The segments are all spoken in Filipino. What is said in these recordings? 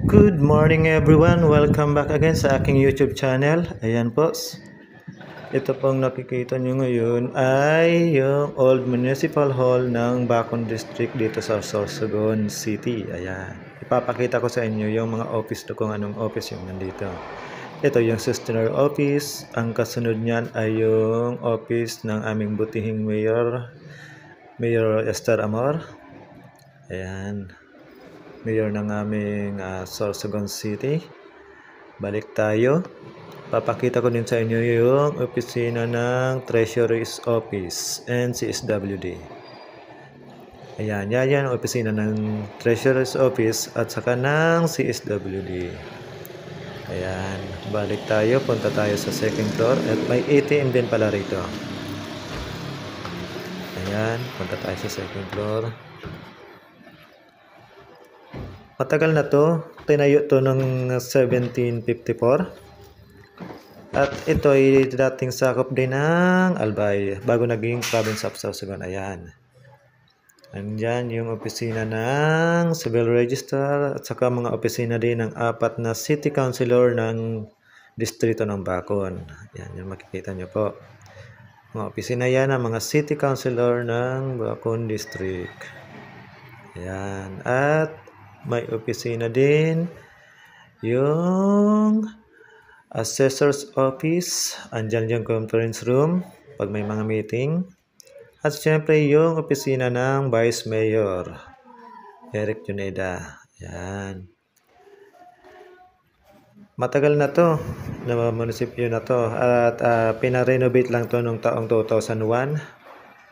Good morning everyone! Welcome back again sa aking YouTube channel. Ayan po. Ito pong nakikita nyo ngayon ay yung Old Municipal Hall ng Bacon District dito sa Sorsogon City. Ayan. Ipapakita ko sa inyo yung mga office na kung anong office yung nandito. Ito yung Sustainer Office. Ang kasunod niyan ay yung office ng aming butihing Mayor Esther Amor. Ayan. Mayor ng aming Sorsogon City. Balik tayo. Papakita ko din sa inyo yung opisina ng Treasury's Office and CSWD. Ayan, yan ang opisina ng Treasury's Office at saka ng CSWD. Ayan, balik tayo. Punta tayo sa second floor at may ATM din pala rito. Ayan, punta tayo sa second floor. Matagal na to, tinayo to noong 1754. At ito ay dating sakop din ng Albay bago naging province of Sorsogon. Ayan. Andyan yung opisina ng Civil Register at saka mga opisina din ng apat na City Councilor ng distrito ng Bacon. Ayan, yung makikita nyo po. Mga opisina yan ng mga City Councilor ng Bacon District. Ayan. At may opisina din yung Assessor's Office. Andyan yung conference room pag may mga meeting. At syempre yung opisina ng Vice Mayor Eric Juneda. Yan. Matagal na to na munisipyo na to. At pinarenovate lang to noong taong 2001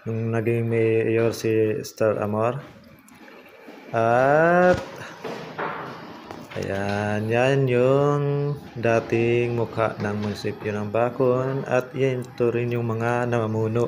nung naging mayor si Esther Amor. At ayan, yan yung dating mukha ng munisipyo ng Bacon at yan ito rin yung mga namamuno